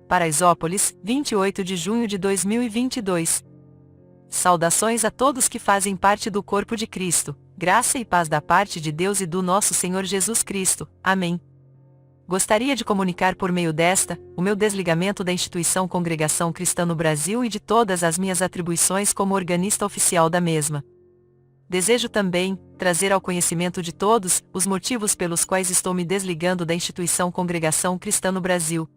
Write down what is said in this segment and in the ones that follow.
Paraisópolis, 28 de junho de 2022. Saudações a todos que fazem parte do corpo de Cristo, graça e paz da parte de Deus e do nosso Senhor Jesus Cristo. Amém. Gostaria de comunicar por meio desta, o meu desligamento da instituição Congregação Cristã no Brasil e de todas as minhas atribuições como organista oficial da mesma. Desejo também trazer ao conhecimento de todos os motivos pelos quais estou me desligando da instituição Congregação Cristã no Brasil.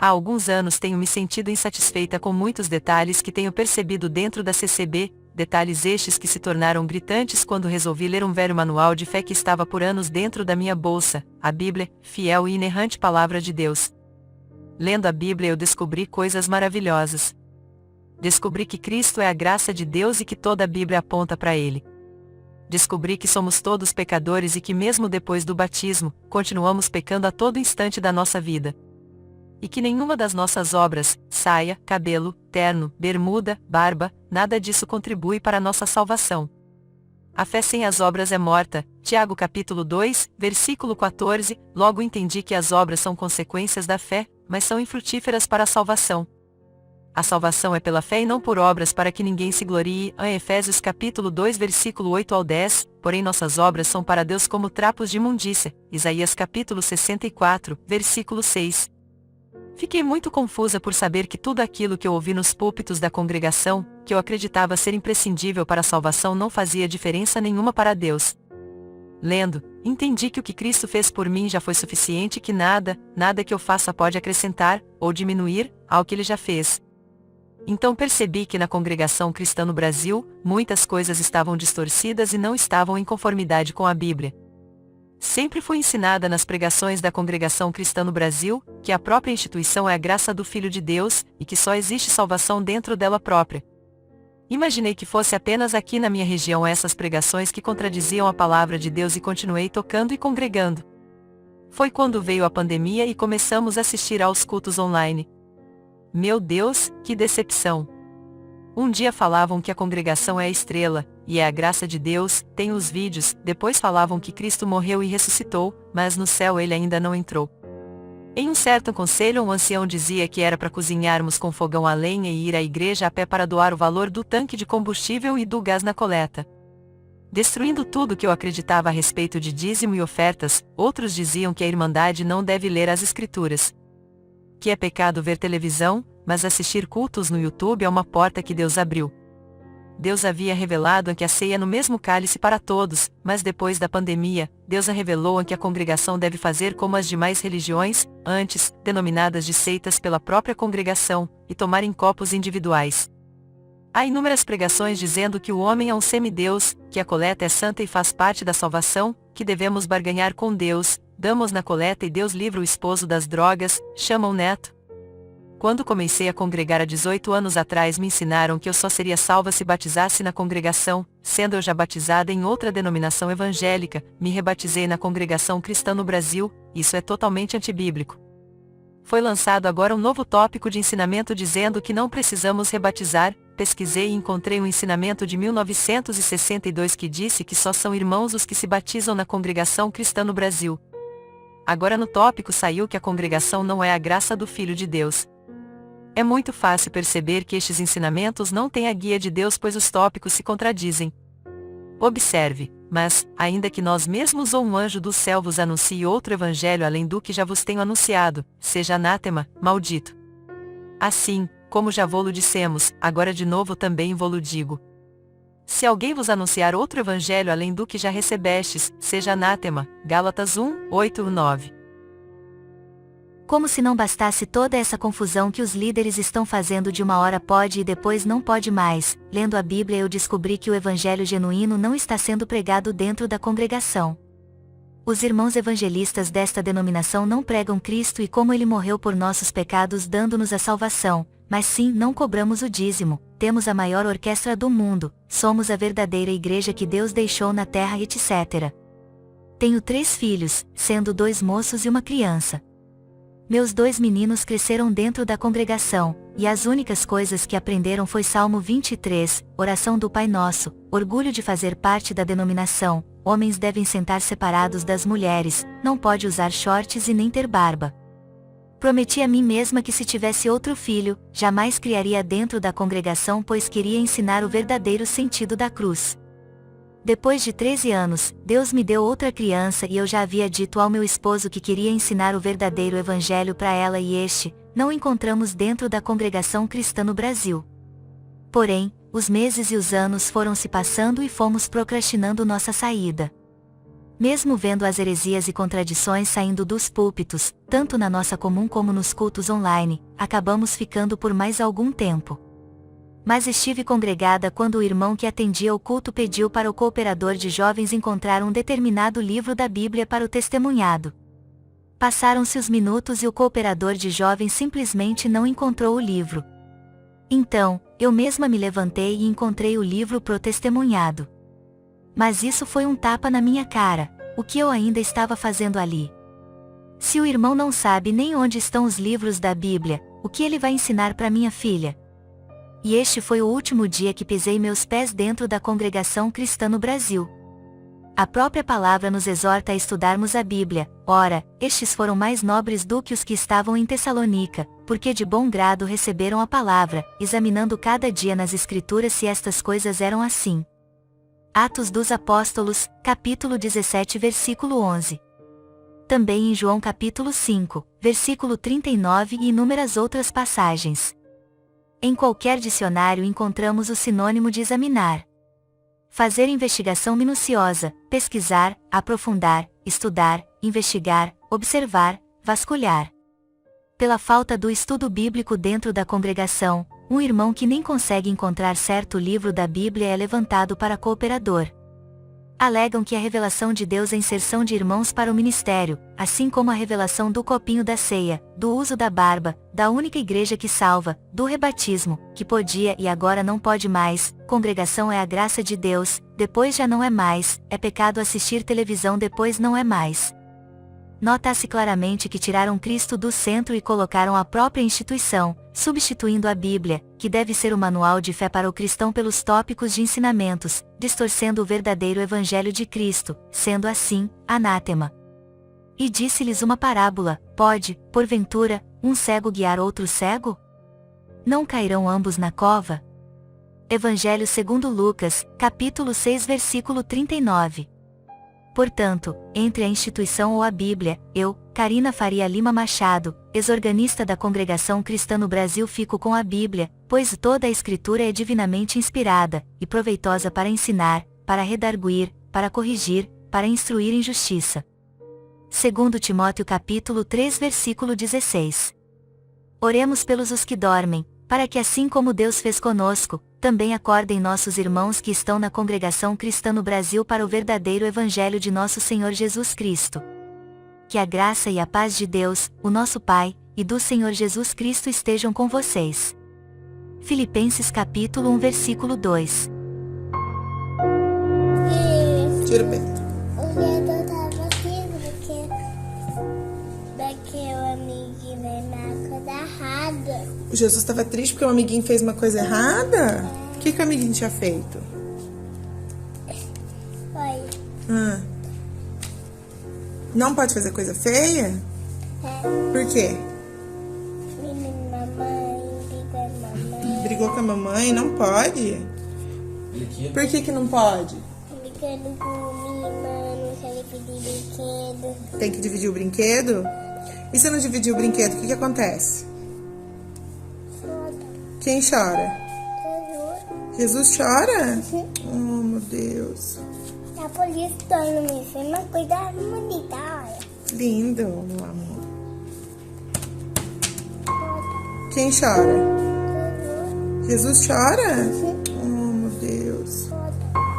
Há alguns anos tenho me sentido insatisfeita com muitos detalhes que tenho percebido dentro da CCB, detalhes estes que se tornaram gritantes quando resolvi ler um velho manual de fé que estava por anos dentro da minha bolsa, a Bíblia, fiel e inerrante Palavra de Deus. Lendo a Bíblia eu descobri coisas maravilhosas. Descobri que Cristo é a graça de Deus e que toda a Bíblia aponta para Ele. Descobri que somos todos pecadores e que mesmo depois do batismo, continuamos pecando a todo instante da nossa vida. E que nenhuma das nossas obras, saia, cabelo, terno, bermuda, barba, nada disso contribui para a nossa salvação. A fé sem as obras é morta, Tiago capítulo 2, versículo 14, logo entendi que as obras são consequências da fé, mas são infrutíferas para a salvação. A salvação é pela fé e não por obras para que ninguém se glorie, em Efésios capítulo 2 versículo 8 ao 10, porém nossas obras são para Deus como trapos de imundícia, Isaías capítulo 64, versículo 6. Fiquei muito confusa por saber que tudo aquilo que eu ouvi nos púlpitos da congregação, que eu acreditava ser imprescindível para a salvação não fazia diferença nenhuma para Deus. Lendo, entendi que o que Cristo fez por mim já foi suficiente e que nada que eu faça pode acrescentar, ou diminuir, ao que Ele já fez. Então percebi que na congregação cristã no Brasil, muitas coisas estavam distorcidas e não estavam em conformidade com a Bíblia. Sempre fui ensinada nas pregações da Congregação Cristã no Brasil, que a própria instituição é a graça do Filho de Deus, e que só existe salvação dentro dela própria. Imaginei que fosse apenas aqui na minha região essas pregações que contradiziam a palavra de Deus e continuei tocando e congregando. Foi quando veio a pandemia e começamos a assistir aos cultos online. Meu Deus, que decepção! Um dia falavam que a congregação é a estrela, e é a graça de Deus, tem os vídeos, depois falavam que Cristo morreu e ressuscitou, mas no céu ele ainda não entrou. Em um certo conselho um ancião dizia que era para cozinharmos com fogão a lenha e ir à igreja a pé para doar o valor do tanque de combustível e do gás na coleta. Destruindo tudo que eu acreditava a respeito de dízimo e ofertas, outros diziam que a Irmandade não deve ler as Escrituras. Que é pecado ver televisão, mas assistir cultos no YouTube é uma porta que Deus abriu. Deus havia revelado que a ceia é no mesmo cálice para todos, mas depois da pandemia, Deus a revelou que a congregação deve fazer como as demais religiões, antes, denominadas de seitas pela própria congregação, e tomar em copos individuais. Há inúmeras pregações dizendo que o homem é um semideus, que a coleta é santa e faz parte da salvação, que devemos barganhar com Deus, damos na coleta e Deus livra o esposo das drogas, chamam neto. Quando comecei a congregar há 18 anos atrás me ensinaram que eu só seria salva se batizasse na congregação, sendo eu já batizada em outra denominação evangélica, me rebatizei na Congregação Cristã no Brasil, isso é totalmente antibíblico. Foi lançado agora um novo tópico de ensinamento dizendo que não precisamos rebatizar, pesquisei e encontrei um ensinamento de 1962 que disse que só são irmãos os que se batizam na Congregação Cristã no Brasil. Agora no tópico saiu que a congregação não é a graça do Filho de Deus. É muito fácil perceber que estes ensinamentos não têm a guia de Deus pois os tópicos se contradizem. Observe, mas, ainda que nós mesmos ou um anjo do céu vos anuncie outro evangelho além do que já vos tenho anunciado, seja anátema, maldito. Assim, como já vô-lo dissemos, agora de novo também vô-lo digo. Se alguém vos anunciar outro evangelho além do que já recebestes, seja anátema. Gálatas 1, 8 e 9. Como se não bastasse toda essa confusão que os líderes estão fazendo de uma hora pode e depois não pode mais, lendo a Bíblia eu descobri que o evangelho genuíno não está sendo pregado dentro da congregação. Os irmãos evangelistas desta denominação não pregam Cristo e como Ele morreu por nossos pecados dando-nos a salvação, mas sim não cobramos o dízimo, temos a maior orquestra do mundo, somos a verdadeira igreja que Deus deixou na terra etc. Tenho 3 filhos, sendo 2 moços e uma criança. Meus 2 meninos cresceram dentro da congregação, e as únicas coisas que aprenderam foi Salmo 23, oração do Pai Nosso, orgulho de fazer parte da denominação, homens devem sentar separados das mulheres, não pode usar shorts e nem ter barba. Prometi a mim mesma que se tivesse outro filho, jamais criaria dentro da congregação, pois queria ensinar o verdadeiro sentido da cruz. Depois de 13 anos, Deus me deu outra criança e eu já havia dito ao meu esposo que queria ensinar o verdadeiro evangelho para ela e não o encontramos dentro da congregação cristã no Brasil. Porém, os meses e os anos foram se passando e fomos procrastinando nossa saída. Mesmo vendo as heresias e contradições saindo dos púlpitos, tanto na nossa comum como nos cultos online, acabamos ficando por mais algum tempo. Mas estive congregada quando o irmão que atendia o culto pediu para o cooperador de jovens encontrar um determinado livro da Bíblia para o testemunhado. Passaram-se os minutos e o cooperador de jovens simplesmente não encontrou o livro. Então, eu mesma me levantei e encontrei o livro pro testemunhado. Mas isso foi um tapa na minha cara. O que eu ainda estava fazendo ali? Se o irmão não sabe nem onde estão os livros da Bíblia, o que ele vai ensinar para minha filha? E este foi o último dia que pisei meus pés dentro da congregação cristã no Brasil. A própria palavra nos exorta a estudarmos a Bíblia. Ora, estes foram mais nobres do que os que estavam em Tessalônica, porque de bom grado receberam a palavra, examinando cada dia nas Escrituras se estas coisas eram assim. Atos dos Apóstolos, capítulo 17, versículo 11. Também em João capítulo 5, versículo 39 e inúmeras outras passagens. Em qualquer dicionário encontramos o sinônimo de examinar. Fazer investigação minuciosa, pesquisar, aprofundar, estudar, investigar, observar, vasculhar. Pela falta do estudo bíblico dentro da congregação, um irmão que nem consegue encontrar certo livro da Bíblia é levantado para cooperador. Alegam que a revelação de Deus é inserção de irmãos para o ministério, assim como a revelação do copinho da ceia, do uso da barba, da única igreja que salva, do rebatismo, que podia e agora não pode mais, congregação é a graça de Deus, depois já não é mais, é pecado assistir televisão depois não é mais. Nota-se claramente que tiraram Cristo do centro e colocaram a própria instituição, substituindo a Bíblia, que deve ser o manual de fé para o cristão pelos tópicos de ensinamentos, distorcendo o verdadeiro evangelho de Cristo, sendo assim, anátema. E disse-lhes uma parábola: pode, porventura, um cego guiar outro cego? Não cairão ambos na cova? Evangelho segundo Lucas, capítulo 6, versículo 39. Portanto, entre a instituição ou a Bíblia, eu, Karina Faria Lima Machado, ex-organista da Congregação Cristã no Brasil, fico com a Bíblia, pois toda a Escritura é divinamente inspirada, e proveitosa para ensinar, para redarguir, para corrigir, para instruir em justiça. Segundo Timóteo capítulo 3, versículo 16. Oremos pelos os que dormem, para que assim como Deus fez conosco, também acordem nossos irmãos que estão na Congregação Cristã no Brasil para o verdadeiro Evangelho de nosso Senhor Jesus Cristo. Que a graça e a paz de Deus, o nosso Pai, e do Senhor Jesus Cristo estejam com vocês. Filipenses capítulo 1, versículo 2. Tira bem. O dedo tava aqui porque o amiguinho fez uma coisa errada. O Jesus estava triste porque o amiguinho fez uma coisa errada? O que o amiguinho tinha feito? Foi. Não pode fazer coisa feia? Por quê? Mamãe brigou com a mamãe. Brigou com a mamãe? Não pode? Por que não pode? Brigando com minha irmã, não quero pedir brinquedo. Tem que dividir o brinquedo? E se não dividir o brinquedo, o que acontece? Foda. Quem chora? Jesus chora? Uhum. Oh, meu Deus. A polícia tornou me fez uma coisa bonita, olha. Lindo, meu amor. Quem chora? Jesus chora? Oh, meu Deus.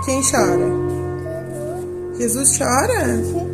Quem chora? Jesus chora?